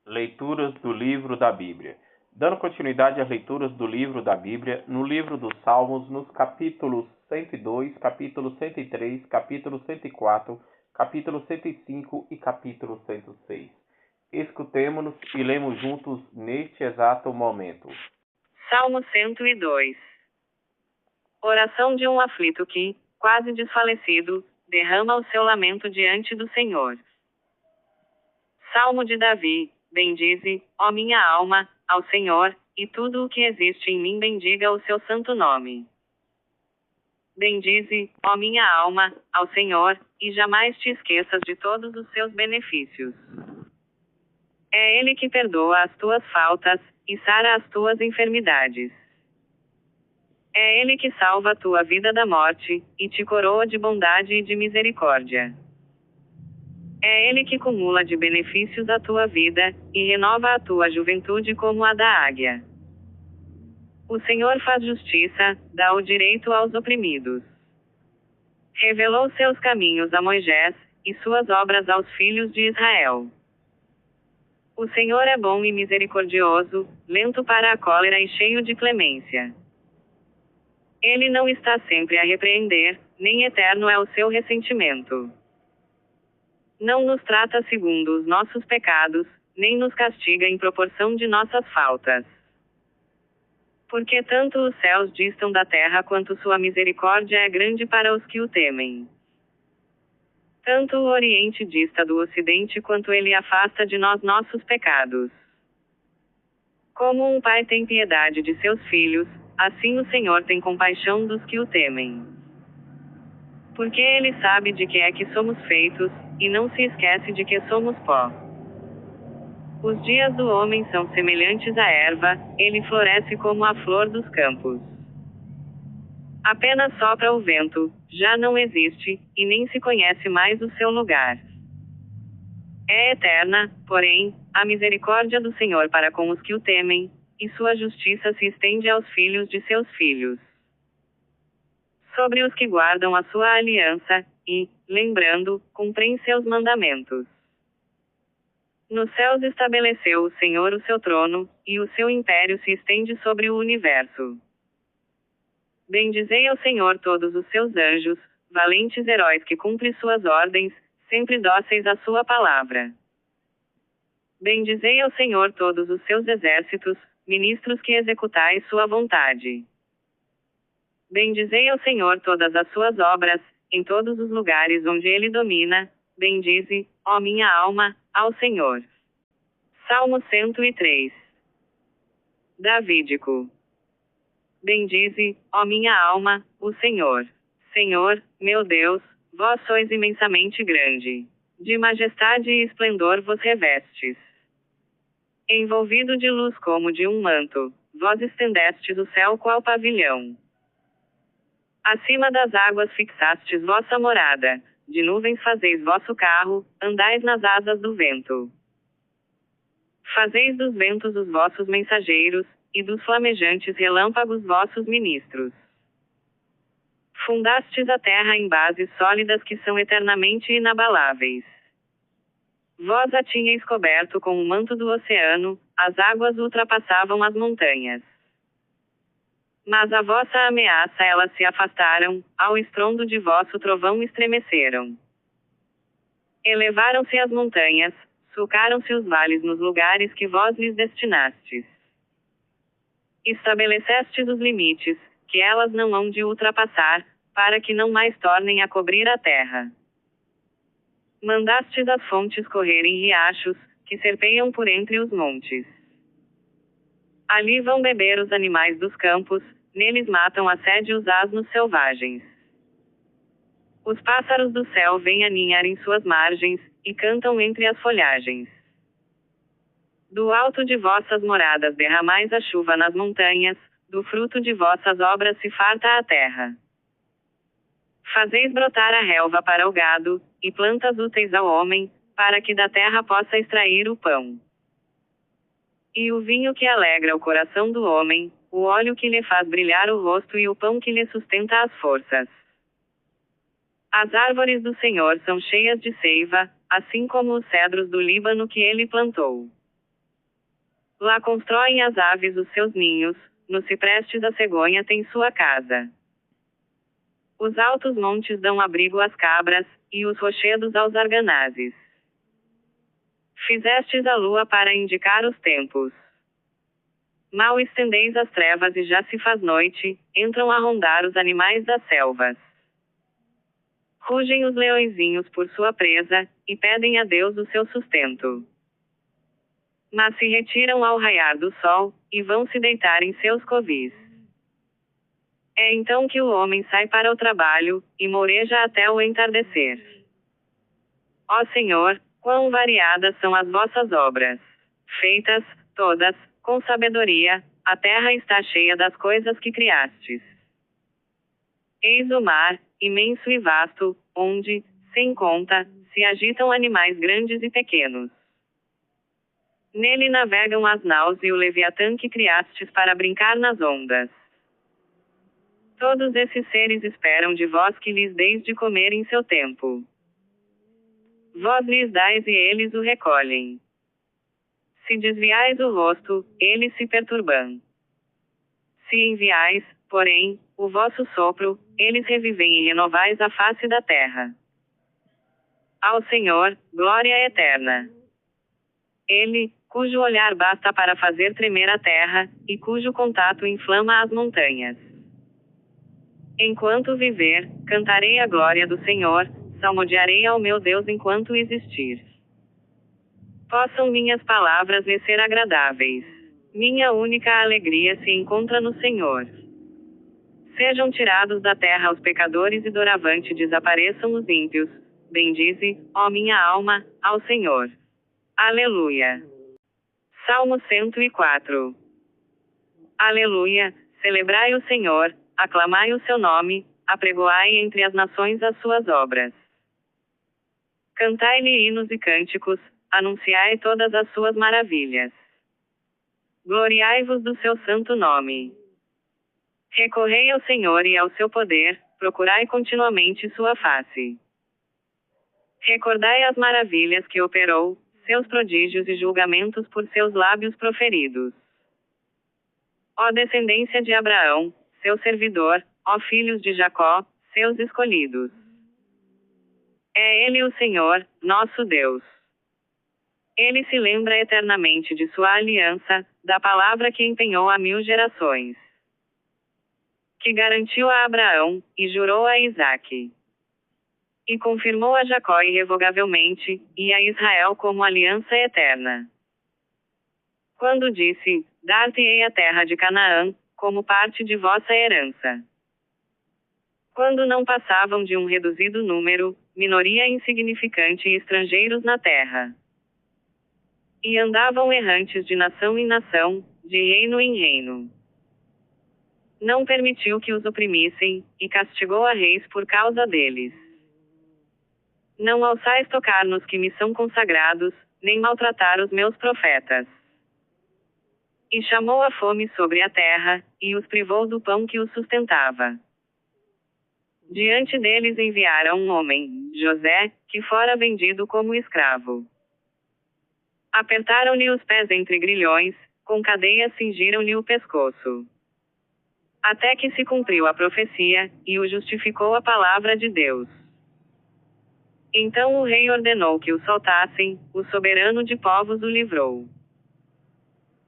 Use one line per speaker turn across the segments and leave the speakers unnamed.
Leituras do livro da Bíblia. Dando continuidade às leituras do livro da Bíblia, no livro dos Salmos, nos capítulos 102, capítulo 103, capítulo 104, capítulo 105 e capítulo 106. Escutemo-nos e lemos juntos neste exato momento.
Salmo 102. Oração de um aflito que, quase desfalecido, derrama o seu lamento diante do Senhor. Salmo de Davi. Bendize, ó minha alma, ao Senhor, e tudo o que existe em mim bendiga o seu santo nome. Bendize, ó minha alma, ao Senhor, e jamais te esqueças de todos os seus benefícios. É Ele que perdoa as tuas faltas, e sara as tuas enfermidades. É Ele que salva a tua vida da morte, e te coroa de bondade e de misericórdia. É Ele que cumula de benefícios a tua vida, e renova a tua juventude como a da águia. O Senhor faz justiça, dá o direito aos oprimidos. Revelou seus caminhos a Moisés, e suas obras aos filhos de Israel. O Senhor é bom e misericordioso, lento para a cólera e cheio de clemência. Ele não está sempre a repreender, nem eterno é o seu ressentimento. Não nos trata segundo os nossos pecados, nem nos castiga em proporção de nossas faltas. Porque tanto os céus distam da terra quanto sua misericórdia é grande para os que o temem. Tanto o Oriente dista do Ocidente quanto ele afasta de nós nossos pecados. Como um pai tem piedade de seus filhos, assim o Senhor tem compaixão dos que o temem. Porque ele sabe de que é que somos feitos, e não se esquece de que somos pó. Os dias do homem são semelhantes à erva, ele floresce como a flor dos campos. Apenas sopra o vento, já não existe, e nem se conhece mais o seu lugar. É eterna, porém, a misericórdia do Senhor para com os que o temem, e sua justiça se estende aos filhos de seus filhos. Sobre os que guardam a sua aliança, e, lembrando, cumprem seus mandamentos. Nos céus estabeleceu o Senhor o seu trono, e o seu império se estende sobre o universo. Bendizei ao Senhor todos os seus anjos, valentes heróis que cumprem suas ordens, sempre dóceis à sua palavra. Bendizei ao Senhor todos os seus exércitos, ministros que executais sua vontade. Bendizei ao Senhor todas as suas obras, em todos os lugares onde ele domina, bendize, ó minha alma, ao Senhor. Salmo 103. Davídico. Bendize, ó minha alma, o Senhor. Senhor, meu Deus, vós sois imensamente grande. De majestade e esplendor vos revestes. Envolvido de luz como de um manto, vós estendestes o céu qual pavilhão. Acima das águas fixastes vossa morada, de nuvens fazeis vosso carro, andais nas asas do vento. Fazeis dos ventos os vossos mensageiros, e dos flamejantes relâmpagos vossos ministros. Fundastes a terra em bases sólidas que são eternamente inabaláveis. Vós a tinhais coberto com o manto do oceano, as águas ultrapassavam as montanhas. Mas a vossa ameaça elas se afastaram, ao estrondo de vosso trovão estremeceram. Elevaram-se as montanhas, sulcaram-se os vales nos lugares que vós lhes destinastes. Estabelecestes os limites, que elas não hão de ultrapassar, para que não mais tornem a cobrir a terra. Mandastes as fontes correr em riachos, que serpeiam por entre os montes. Ali vão beber os animais dos campos, neles matam a sede os asnos selvagens. Os pássaros do céu vêm aninhar em suas margens, e cantam entre as folhagens. Do alto de vossas moradas derramais a chuva nas montanhas, do fruto de vossas obras se farta a terra. Fazeis brotar a relva para o gado, e plantas úteis ao homem, para que da terra possa extrair o pão. E o vinho que alegra o coração do homem, o óleo que lhe faz brilhar o rosto e o pão que lhe sustenta as forças. As árvores do Senhor são cheias de seiva, assim como os cedros do Líbano que ele plantou. Lá constroem as aves os seus ninhos, nos ciprestes da cegonha tem sua casa. Os altos montes dão abrigo às cabras, e os rochedos aos arganazes. Fizestes a lua para indicar os tempos. Mal estendeis as trevas e já se faz noite, entram a rondar os animais das selvas. Rugem os leõezinhos por sua presa, e pedem a Deus o seu sustento. Mas se retiram ao raiar do sol, e vão se deitar em seus covis. É então que o homem sai para o trabalho, e moureja até o entardecer. Ó Senhor, quão variadas são as vossas obras! Feitas, todas, com sabedoria, a terra está cheia das coisas que criastes. Eis o mar, imenso e vasto, onde, sem conta, se agitam animais grandes e pequenos. Nele navegam as naus e o Leviatã que criastes para brincar nas ondas. Todos esses seres esperam de vós que lhes deis de comer em seu tempo. Vós lhes dais e eles o recolhem. Se desviais o rosto, eles se perturbam. Se enviais, porém, o vosso sopro, eles revivem e renovais a face da terra. Ao Senhor, glória eterna. Ele, cujo olhar basta para fazer tremer a terra, e cujo contato inflama as montanhas. Enquanto viver, cantarei a glória do Senhor, salmodiarei ao meu Deus enquanto existir. Possam minhas palavras lhe ser agradáveis. Minha única alegria se encontra no Senhor. Sejam tirados da terra os pecadores e doravante desapareçam os ímpios. Bendize, ó minha alma, ao Senhor. Aleluia. Salmo 104. Aleluia, celebrai o Senhor, aclamai o seu nome, apregoai entre as nações as suas obras. Cantai-lhe hinos e cânticos, anunciai todas as suas maravilhas. Gloriai-vos do seu santo nome. Recorrei ao Senhor e ao seu poder, procurai continuamente sua face. Recordai as maravilhas que operou, seus prodígios e julgamentos por seus lábios proferidos. Ó descendência de Abraão, seu servidor, ó filhos de Jacó, seus escolhidos. É Ele o Senhor, nosso Deus. Ele se lembra eternamente de sua aliança, da palavra que empenhou a 1000 gerações. Que garantiu a Abraão, e jurou a Isaque. E confirmou a Jacó irrevogavelmente, e a Israel como aliança eterna. Quando disse, dar-te-ei a terra de Canaã, como parte de vossa herança. Quando não passavam de um reduzido número, minoria insignificante e estrangeiros na terra. E andavam errantes de nação em nação, de reino em reino. Não permitiu que os oprimissem, e castigou a reis por causa deles. Não ousais tocar nos que me são consagrados, nem maltratar os meus profetas. E chamou a fome sobre a terra, e os privou do pão que os sustentava. Diante deles enviaram um homem, José, que fora vendido como escravo. Apertaram-lhe os pés entre grilhões, com cadeias cingiram-lhe o pescoço. Até que se cumpriu a profecia, e o justificou a palavra de Deus. Então o rei ordenou que o soltassem, o soberano de povos o livrou.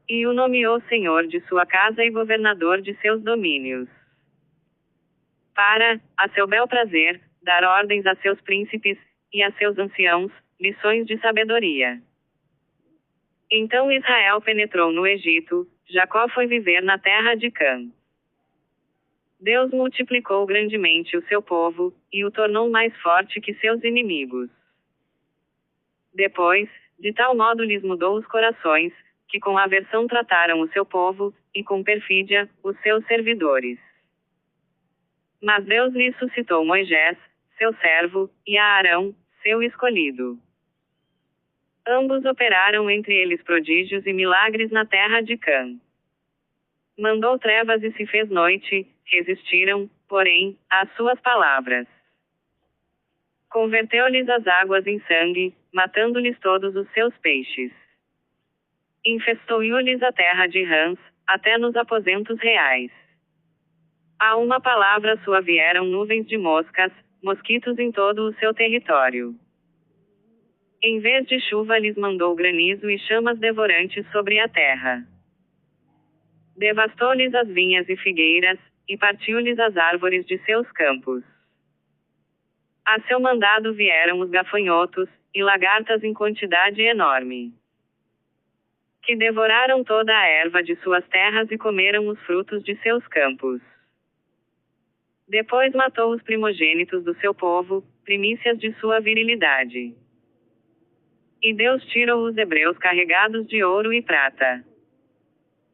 E o nomeou senhor de sua casa e governador de seus domínios. Para, a seu bel prazer, dar ordens a seus príncipes, e a seus anciãos, lições de sabedoria. Então Israel penetrou no Egito, Jacó foi viver na terra de Cã. Deus multiplicou grandemente o seu povo, e o tornou mais forte que seus inimigos. Depois, de tal modo lhes mudou os corações, que com aversão trataram o seu povo, e com perfídia, os seus servidores. Mas Deus lhe suscitou Moisés, seu servo, e a Arão, seu escolhido. Ambos operaram entre eles prodígios e milagres na terra de Cã. Mandou trevas e se fez noite, resistiram, porém, às suas palavras. Converteu-lhes as águas em sangue, matando-lhes todos os seus peixes. Infestou-lhes a terra de rãs, até nos aposentos reais. A uma palavra sua vieram nuvens de moscas, mosquitos em todo o seu território. Em vez de chuva lhes mandou granizo e chamas devorantes sobre a terra. Devastou-lhes as vinhas e figueiras, e partiu-lhes as árvores de seus campos. A seu mandado vieram os gafanhotos, e lagartas em quantidade enorme, que devoraram toda a erva de suas terras e comeram os frutos de seus campos. Depois matou os primogênitos do seu povo, primícias de sua virilidade. E Deus tirou os hebreus carregados de ouro e prata.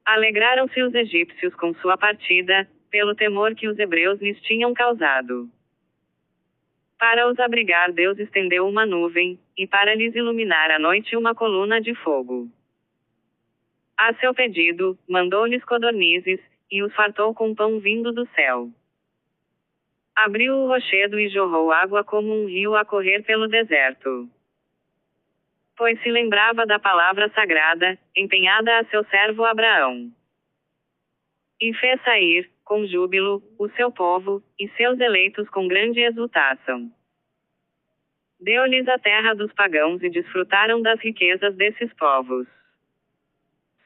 Alegraram-se os egípcios com sua partida, pelo temor que os hebreus lhes tinham causado. Para os abrigar Deus estendeu uma nuvem, e para lhes iluminar a noite uma coluna de fogo. A seu pedido, mandou-lhes codornizes, e os fartou com pão vindo do céu. Abriu o rochedo e jorrou água como um rio a correr pelo deserto. Pois se lembrava da palavra sagrada, empenhada a seu servo Abraão. E fez sair, com júbilo, o seu povo, e seus eleitos com grande exultação. Deu-lhes a terra dos pagãos e desfrutaram das riquezas desses povos,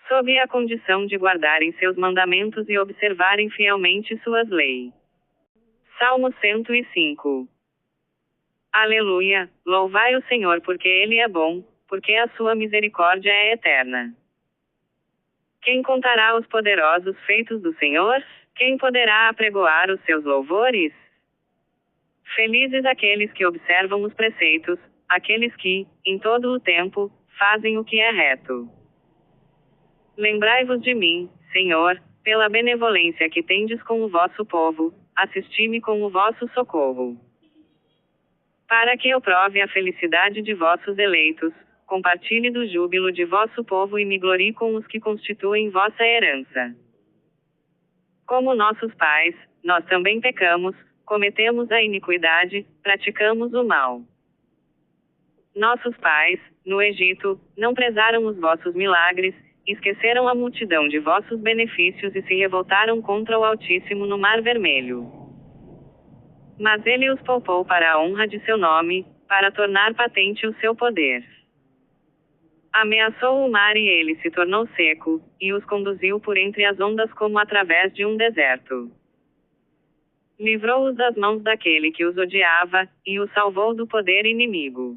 sob a condição de guardarem seus mandamentos e observarem fielmente suas leis. Salmo 105. Aleluia, louvai o Senhor porque Ele é bom, porque a sua misericórdia é eterna. Quem contará os poderosos feitos do Senhor? Quem poderá apregoar os seus louvores? Felizes aqueles que observam os preceitos, aqueles que, em todo o tempo, fazem o que é reto. Lembrai-vos de mim, Senhor, pela benevolência que tendes com o vosso povo, assisti-me com o vosso socorro. Para que eu prove a felicidade de vossos eleitos, compartilhe do júbilo de vosso povo e me glorie com os que constituem vossa herança. Como nossos pais, nós também pecamos, cometemos a iniquidade, praticamos o mal. Nossos pais, no Egito, não prezaram os vossos milagres, esqueceram a multidão de vossos benefícios e se revoltaram contra o Altíssimo no Mar Vermelho. Mas ele os poupou para a honra de seu nome, para tornar patente o seu poder. Ameaçou o mar e ele se tornou seco, e os conduziu por entre as ondas como através de um deserto. Livrou-os das mãos daquele que os odiava, e os salvou do poder inimigo.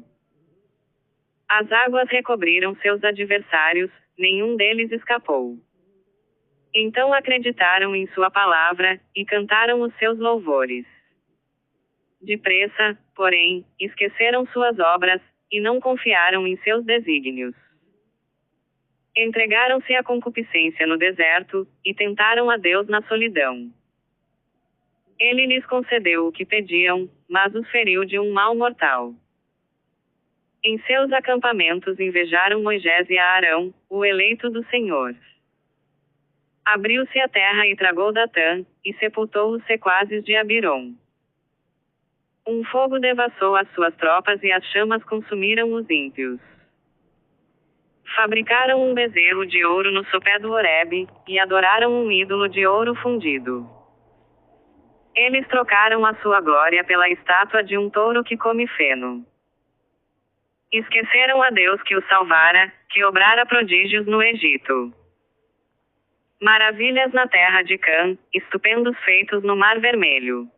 As águas recobriram seus adversários, nenhum deles escapou. Então acreditaram em sua palavra, e cantaram os seus louvores. Depressa, porém, esqueceram suas obras, e não confiaram em seus desígnios. Entregaram-se à concupiscência no deserto, e tentaram a Deus na solidão. Ele lhes concedeu o que pediam, mas os feriu de um mal mortal. Em seus acampamentos invejaram Moisés e Arão, o eleito do Senhor. Abriu-se a terra e tragou Datã, e sepultou os sequazes de Abirom. Um fogo devassou as suas tropas e as chamas consumiram os ímpios. Fabricaram um bezerro de ouro no sopé do Horebe, e adoraram um ídolo de ouro fundido. Eles trocaram a sua glória pela estátua de um touro que come feno. Esqueceram a Deus que os salvara, que obrara prodígios no Egito. Maravilhas na terra de Cã, estupendos feitos no Mar Vermelho.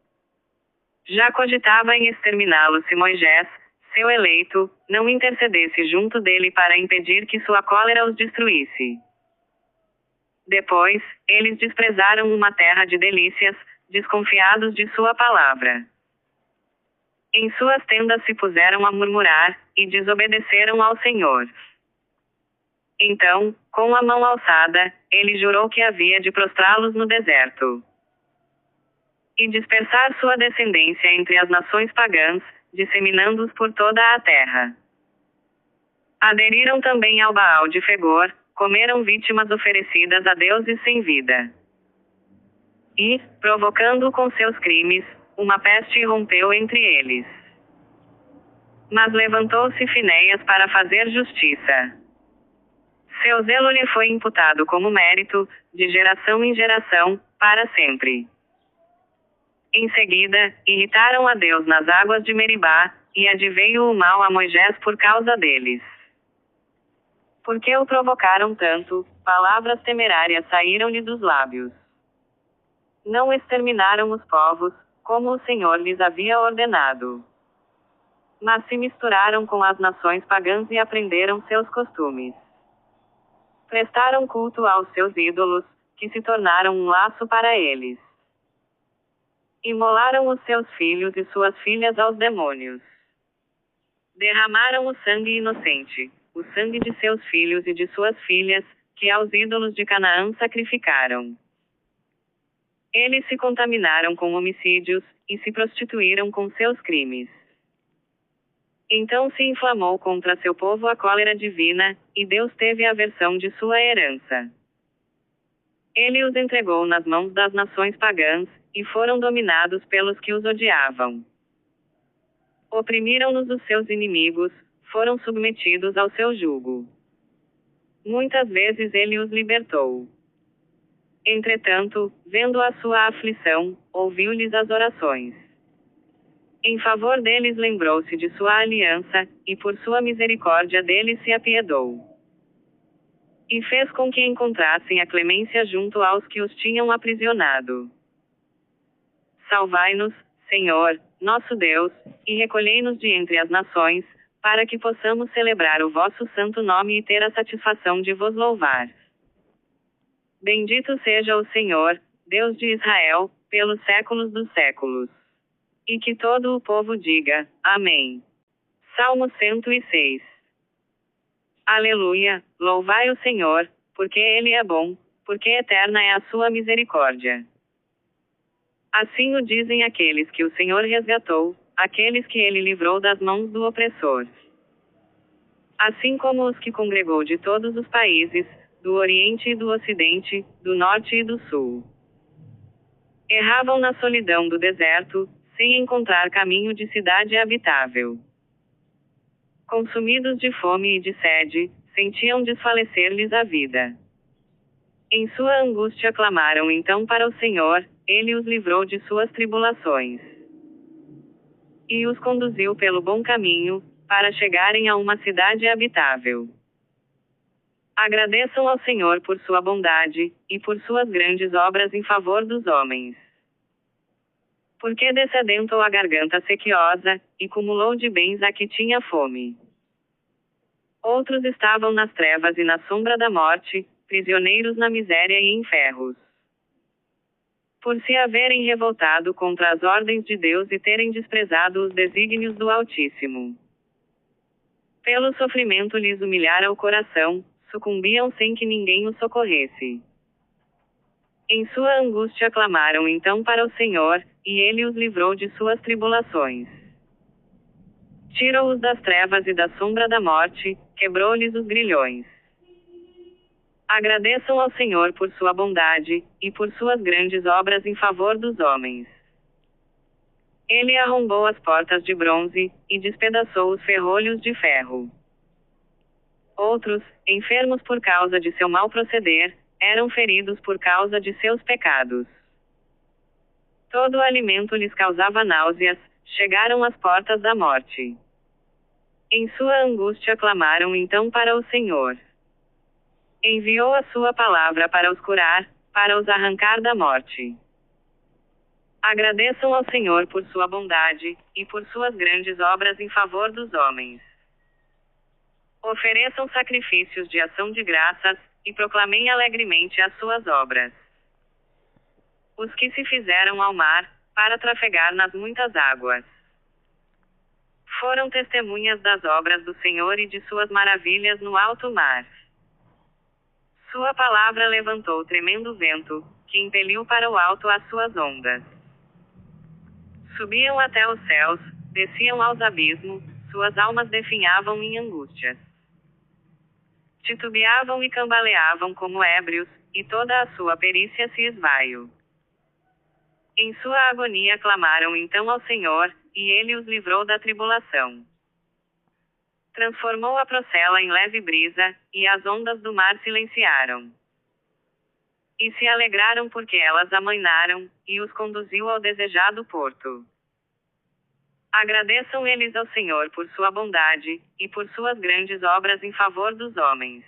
Já cogitava em exterminá-lo se Moisés, seu eleito, não intercedesse junto dele para impedir que sua cólera os destruísse. Depois, eles desprezaram uma terra de delícias, desconfiados de sua palavra. Em suas tendas se puseram a murmurar, e desobedeceram ao Senhor. Então, com a mão alçada, ele jurou que havia de prostrá-los no deserto e dispersar sua descendência entre as nações pagãs, disseminando-os por toda a terra. Aderiram também ao Baal de Fegor, comeram vítimas oferecidas a deuses sem vida. E, provocando com seus crimes, uma peste irrompeu entre eles. Mas levantou-se Finéias para fazer justiça. Seu zelo lhe foi imputado como mérito, de geração em geração, para sempre. Em seguida, irritaram a Deus nas águas de Meribá, e adveio o mal a Moisés por causa deles. Porque o provocaram tanto, palavras temerárias saíram-lhe dos lábios. Não exterminaram os povos, como o Senhor lhes havia ordenado. Mas se misturaram com as nações pagãs e aprenderam seus costumes. Prestaram culto aos seus ídolos, que se tornaram um laço para eles. Imolaram os seus filhos e suas filhas aos demônios. Derramaram o sangue inocente, o sangue de seus filhos e de suas filhas, que aos ídolos de Canaã sacrificaram. Eles se contaminaram com homicídios, e se prostituíram com seus crimes. Então se inflamou contra seu povo a cólera divina, e Deus teve aversão de sua herança. Ele os entregou nas mãos das nações pagãs, e foram dominados pelos que os odiavam. Oprimiram-nos os seus inimigos, foram submetidos ao seu jugo. Muitas vezes ele os libertou. Entretanto, vendo a sua aflição, ouviu-lhes as orações. Em favor deles lembrou-se de sua aliança, e por sua misericórdia deles se apiedou. E fez com que encontrassem a clemência junto aos que os tinham aprisionado. Salvai-nos, Senhor, nosso Deus, e recolhei-nos de entre as nações, para que possamos celebrar o vosso santo nome e ter a satisfação de vos louvar. Bendito seja o Senhor, Deus de Israel, pelos séculos dos séculos. E que todo o povo diga, Amém. Salmo 106. Aleluia, louvai o Senhor, porque Ele é bom, porque eterna é a sua misericórdia. Assim o dizem aqueles que o Senhor resgatou, aqueles que Ele livrou das mãos do opressor. Assim como os que congregou de todos os países, do Oriente e do Ocidente, do Norte e do Sul. Erravam na solidão do deserto, sem encontrar caminho de cidade habitável. Consumidos de fome e de sede, sentiam desfalecer-lhes a vida. Em sua angústia clamaram então para o Senhor, Ele os livrou de suas tribulações. E os conduziu pelo bom caminho, para chegarem a uma cidade habitável. Agradeçam ao Senhor por sua bondade, e por suas grandes obras em favor dos homens. Porque dessedentou a garganta sequiosa, e cumulou de bens a que tinha fome. Outros estavam nas trevas e na sombra da morte, prisioneiros na miséria e em ferros. Por se haverem revoltado contra as ordens de Deus e terem desprezado os desígnios do Altíssimo. Pelo sofrimento lhes humilhara o coração, sucumbiam sem que ninguém os socorresse. Em sua angústia clamaram então para o Senhor, e Ele os livrou de suas tribulações. Tirou-os das trevas e da sombra da morte, quebrou-lhes os grilhões. Agradeçam ao Senhor por sua bondade, e por suas grandes obras em favor dos homens. Ele arrombou as portas de bronze, e despedaçou os ferrolhos de ferro. Outros, enfermos por causa de seu mau proceder, eram feridos por causa de seus pecados. Todo o alimento lhes causava náuseas, chegaram às portas da morte. Em sua angústia clamaram então para o Senhor. Enviou a sua palavra para os curar, para os arrancar da morte. Agradeçam ao Senhor por sua bondade, e por suas grandes obras em favor dos homens. Ofereçam sacrifícios de ação de graças, e proclamem alegremente as suas obras. Os que se fizeram ao mar, para trafegar nas muitas águas. Foram testemunhas das obras do Senhor e de suas maravilhas no alto mar. Sua palavra levantou tremendo vento, que impeliu para o alto as suas ondas. Subiam até os céus, desciam aos abismos, suas almas definhavam em angústias. Titubeavam e cambaleavam como ébrios, e toda a sua perícia se esvaiu. Em sua agonia clamaram então ao Senhor, e Ele os livrou da tribulação. Transformou a procela em leve brisa, e as ondas do mar silenciaram. E se alegraram porque elas amainaram, e os conduziu ao desejado porto. Agradeçam eles ao Senhor por sua bondade, e por suas grandes obras em favor dos homens.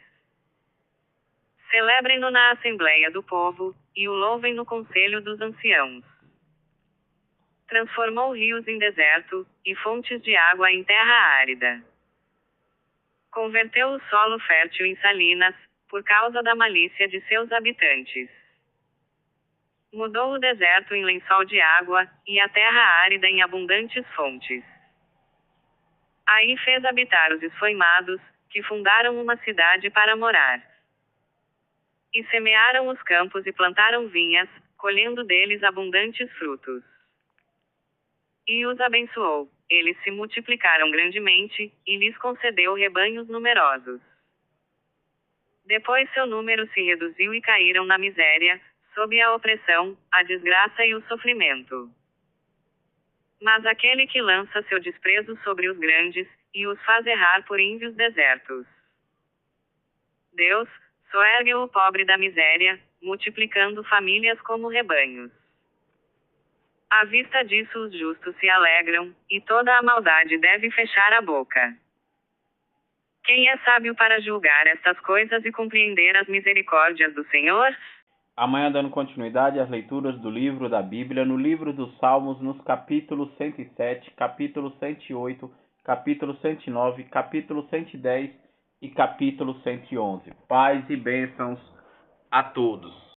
Celebrem-no na assembleia do povo, e o louvem no conselho dos anciãos. Transformou rios em deserto, e fontes de água em terra árida. Converteu o solo fértil em salinas, por causa da malícia de seus habitantes. Mudou o deserto em lençol de água, e a terra árida em abundantes fontes. Aí fez habitar os esfoimados, que fundaram uma cidade para morar. E semearam os campos e plantaram vinhas, colhendo deles abundantes frutos. E os abençoou, eles se multiplicaram grandemente, e lhes concedeu rebanhos numerosos. Depois seu número se reduziu e caíram na miséria, sob a opressão, a desgraça e o sofrimento. Mas aquele que lança seu desprezo sobre os grandes, e os faz errar por ínvios desertos. Deus, soergue o pobre da miséria, multiplicando famílias como rebanhos. À vista disso os justos se alegram, e toda a maldade deve fechar a boca. Quem é sábio para julgar estas coisas e compreender as misericórdias do Senhor?
Amanhã, dando continuidade às leituras do livro da Bíblia, no livro dos Salmos, nos capítulos 107, capítulo 108, capítulo 109, capítulo 110 e capítulo 111. Paz e bênçãos a todos.